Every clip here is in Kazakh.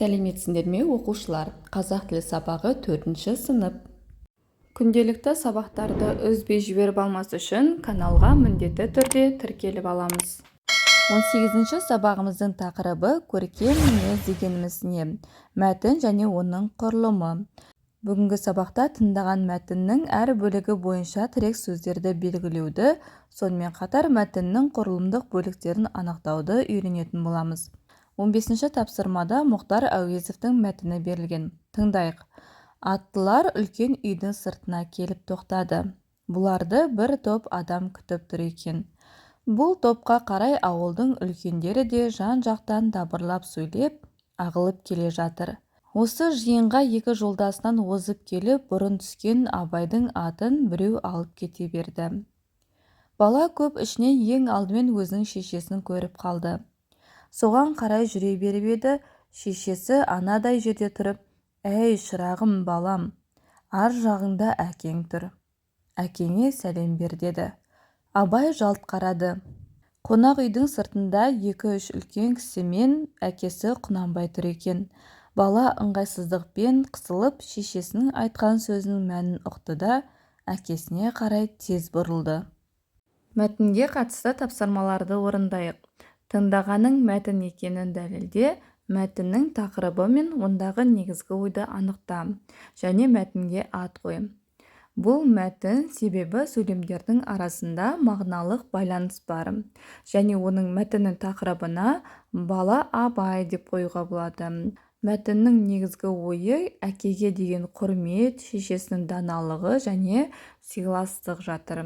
Сәлеметсіңдер ме оқушылар? Қазақ тілі сабағы 4-ші сынып. Күнделікті сабақтарды үзбей жіберіп алмас үшін каналға міндетті түрде тіркеліп аламыз. 18-ші сабағымыздың тақырыбы көркем мінез дегеніміз не? Мәтін және оның құрылымы. Бүгінгі сабақта тыңдаған мәтіннің әр бөлігі бойынша тірек сөздерді белгілеуді, сонымен қатар мәтіннің құрылымдық бөліктерін анықтауды үйренетін боламыз. 15-ші тапсырмада Мұхтар Әуезовтің мәтіні берілген. Тыңдайық. Аттылар үлкен үйдің сыртына келіп тоқтады. Бұларды бір топ адам күтіп тұр екен. Бұл топқа қарай ауылдың үлкендері де жан-жақтан дабырлап сөйлеп, ағылып келе жатыр. Осы жиынға екі жолдасынан озып келіп, бұрын түскен Абайдың атын біреу алып кете берді. Бала көп ішінен ең алдымен өзінің шешесін көріп қалды. Соған қарай жүре беріп еді, шешесі анадай жерде тұрып, «Әй, шырағым, балам, ар жағыңда әкең тұр. Әкеңе сәлем бер» деді. Абай жалт қарады. Қонақ үйдің сыртында 2-3 үлкен кісі мен әкесі Құнанбай тұр екен. Бала ыңғайсыздықпен қысылып, шешесінің айтқан сөзінің мәнін ұқты да, әкесіне қарай тез бұрылды. Мәтінге қатысты тапсырмаларды орындайық. Тыңдағаның мәтін екенін дәлелде, мәтіннің тақырыбы мен ондағы негізгі ойды анықта, және мәтінге ат қой. Бұл мәтін себебі сөйлемдердің арасында мағыналық байланыс бар, және оның мәтіннің тақырыбына бала Абай деп қоюға болады. Мәтіннің негізгі ойы әкеге деген құрмет, шешесінің даналығы және сыйластық жатыр.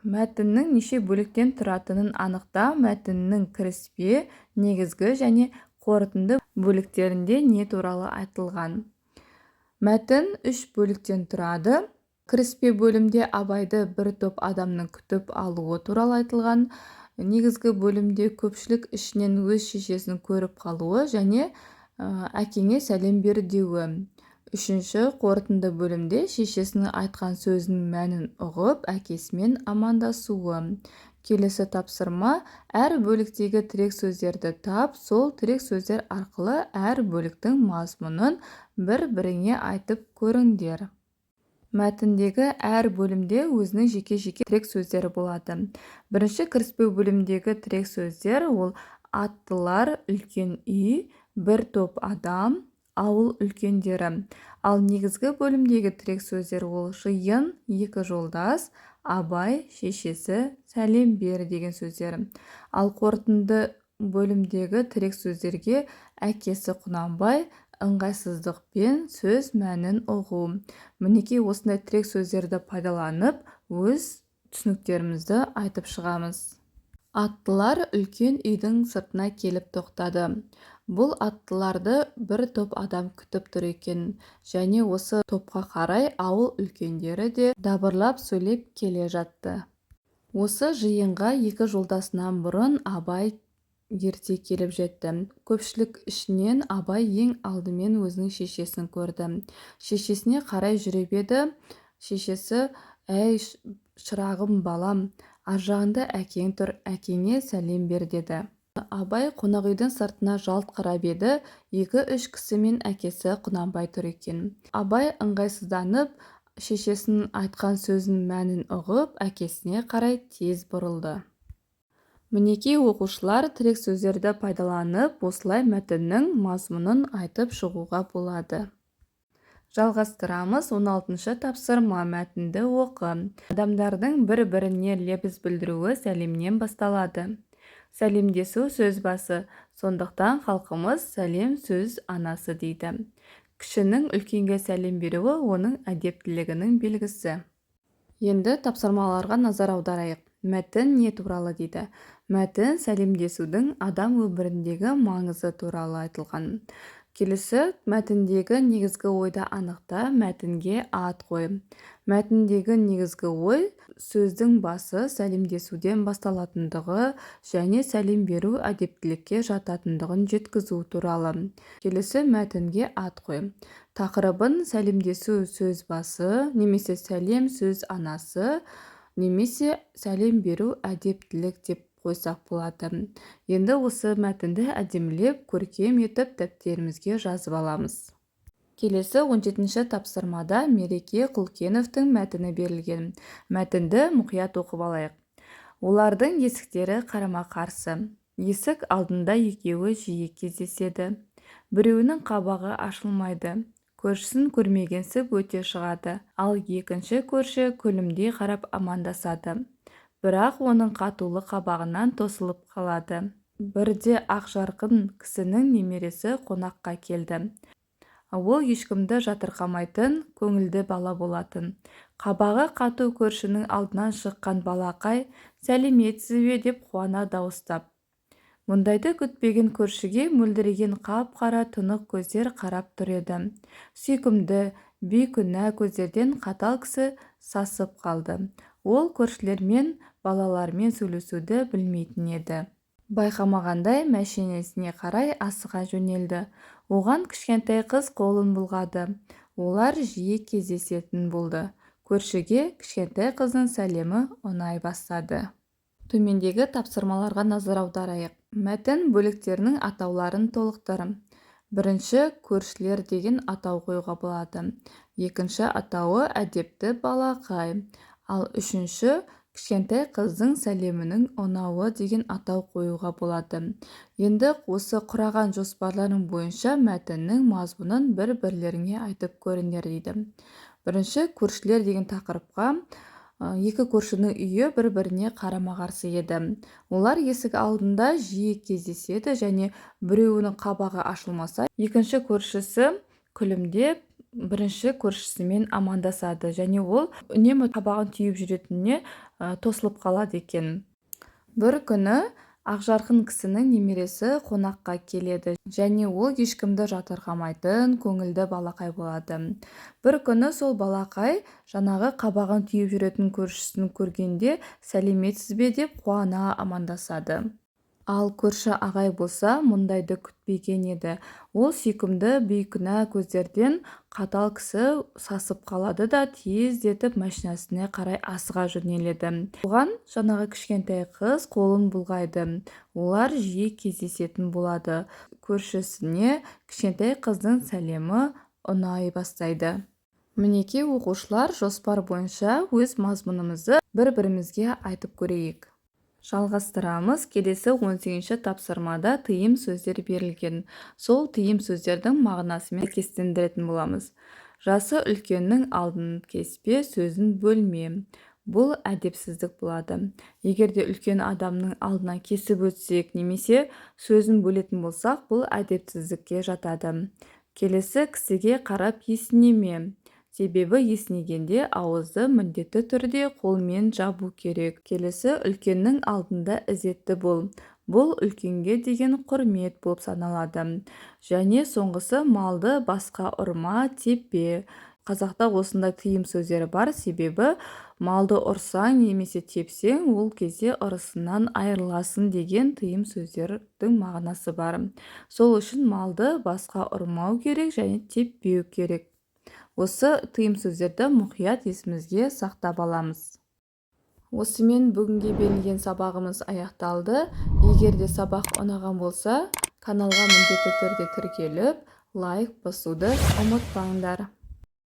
Мәтіннің неше бөліктен тұратынын анықта, мәтіннің кіріспе, негізгі және қорытынды бөліктерінде не туралы айтылған. Мәтін 3 бөліктен тұрады. Кіріспе бөлімде Абайды бір топ адамның күтіп алуы туралы айтылған. Негізгі бөлімде көпшілік ішінен өз шешесін көріп қалуы және әкеңе сәлем бер деуі. 3-ші қорытынды бөлімде шешесінің айтқан сөзінің мәнін ұғып, әкесімен амандасуы. Келесі тапсырма: әр бөліктегі тірек сөздерді тап, сол тірек сөздер арқылы әр бөліктің мазмұнын бір-біріңе айтып көріңдер. Мәтіндегі әр бөлімде өзінің жеке-жеке тірек сөздері болады. Бірінші кіріспе бөлімдегі тірек сөздер ол аттылар, үлкен үй, бір топ адам, ауыл үлкендері. Ал негізгі бөлімдегі тірек сөздер ол жиын, екі жолдас, Абай, шешесі, сәлем бер деген сөздер. Ал қорытынды бөлімдегі тірек сөздерге әкесі Құнанбай, ыңғайсыздықпен сөз мәнін ұғу. Мінекей осындай тірек сөздерді пайдаланып, өз түсініктерімізді айтып шығамыз. Аттылар үлкен үйдің сыртына келіп тоқтады. Бұл аттыларды бір топ адам күтіп тұр екен, және осы топқа қарай ауыл үлкендері де дабырлап сөйлеп келе жатты. Осы жиынға екі жолдасынан бұрын Абай ерте келіп жетті. Көпшілік ішінен Абай ең алдымен өзінің шешесін көрді. Шешесіне қарай жүріп еді, шешесі, «Әй, шырағым, балам, ар жағыңда әкең тұр, әкеңе сәлем бер» деді. Абай қонақ үйдің сыртына жалт қарап еді, 2-3 кісі мен әкесі Құнанбай тұр екен. Абай ыңғайсызданып, шешесінің айтқан сөзінің мәнін ұғып, әкесіне қарай тез бұрылды. Мінекей оқушылар, тірек сөздерді пайдаланып, осылай мәтіннің мазмұнын айтып шығуға болады. Жалғастырамыз. 16-шы тапсырма: мәтінді оқы. Адамдардың бір-біріне лебіз білдіруі сәлемнен басталады. Сәлемдесу сөз басы, сондықтан халқымыз сәлем сөз анасы дейді. Кішінің үлкенге сәлем беруі оның әдептілігінің белгісі. Енді тапсырмаларға назар аударайық. Мәтін не туралы дейді? Мәтін сәлемдесудің адам өміріндегі маңызы туралы айтылған. Келесі: мәтіндегі негізгі ойды анықта, мәтінге ат қой. Мәтіндегі негізгі ой сөздің басы сәлемдесуден басталатындығы және сәлем беру әдептілікке жататындығын жеткізу туралы. Келесі: мәтінге ат қой. Тақырыбын сәлемдесу сөз басы, немесе сәлем сөз анасы, немесе сәлем беру әдептілік деп қойсақ болады. Енді осы мәтінді әдемілеп, көркем етіп дәптерімізге жазып аламыз. Келесі 17-ші тапсырмада Мереке Құлкеновтың мәтіні берілген. Мәтінді мұқият оқып алайық. Олардың есіктері қарама-қарсы. Есік алдында екеуі жиі кездеседі. Біреуінің қабағы ашылмайды. Көршісін көрмегенсіп өте шығады. Ал екінші көрші күлімдей қарап амандасады. Бірақ оның қатулы қабағынан тосылып қалады. Бірде Ақжарқын кісінің немересі қонаққа келді. Ол ешкімді жатырқамайтын, көңілді бала болатын. Қабағы қату көршінің алдынан шыққан балақай, сәлеметсіз бе деп қуана дауыстап. Мұндайды күтпеген көршіге мөлдіреген қап-қара тұнық көздер қарап тұр еді. Сүйкімді, бейкүнә көздерден қатал кісі сасып қалды. Ол көршілермен, балалармен сөйлесуді білмейтін еді. Байқамағандай мәшинесіне қарай асыға жөнелді. Оған кішкентай қыз қолын бұлғады. Олар жиі кездесетін болды. Көршіге кішкентай қыздың сәлемі ұнай бастады. Төмендегі тапсырмаларға назар аударайық. Мәтін бөліктерінің атауларын толықтыр. Бірінші, көршілер деген атау қоюға болады. Екінші атауы әдепті балақай. Ал үшінші, кішкентай қыздың сәлемінің ұнауы деген атау қоюға болады. Енді осы құраған жоспарларың бойынша мәтіннің мазмұнын бір-бірлеріңе айтып көріңдер дейді. Бірінші, көршілер деген тақырыпқа екі көршінің үйі бір-біріне қарама-қарсы еді. Олар есік алдында жиі кездеседі және біреуінің қабағы ашылмаса, екінші көршісі күлімдеп бірінші көршісімен амандасады және ол үнемі қабағын түйіп жүретініне тосылып қалады екен. Бір күні Ақжарқын кісінің немересі қонаққа келеді және ол ешкімді жатырқамайтын, көңілді балақай болады. Бір күні сол балақай жаңағы қабағын түйіп жүретін көршісін көргенде сәлеметсіз бе деп қуана амандасады. Ал көрші ағай болса мұндайды күтпеген еді. Ол сүйкімді, бейкүнә көздерден қатал кісі сасып қалады да тездетіп машинасына қарай асыға жөнеледі. Оған жаңағы кішкентай қыз қолын бұлғайды. Олар жиі кездесетін болады. Көршісіне кішкентай қыздың сәлемі ұнай бастайды. Мінеки оқушылар, жоспар бойынша өз мазмұнымызды бір-бірімізге айтып көрейік. Жалғастырамыз. Келесі 18-ші тапсырмада тыйым сөздер берілген. Сол тыйым сөздердің мағынасымен сәйкестендіретін боламыз. Жасы үлкеннің алдын кеспе, сөзін бөлме. Бұл әдепсіздік болады. Егерде үлкен адамның алдынан кесіп өтсек немесе сөзін бөлетін болсақ, бұл әдепсіздікке жатады. Келесі, кісіге қарап есінеме. Себебі есінегенде ауызды міндетті түрде қолмен жабу керек. Келесі, үлкеннің алдында ізетті бол. Бұл үлкенге деген құрмет болып саналады. Және соңғысы, малды басқа ұрма, теппе. Қазақта осындай тыйым сөздері бар, себебі малды ұрсаң немесе тепсең, ол кезде ырысынан айырыласың деген тыйым сөздердің мағынасы бар. Сол үшін малды басқа ұрмау керек және теппеу керек. Осы тыйым сөздерді мұқият есімізге сақтап аламыз. Осымен бүгінге берілген сабағымыз аяқталды. Егерде сабақ ұнаған болса, каналға міндетті түрде тіркеліп, лайк басуды ұмытпаңдар.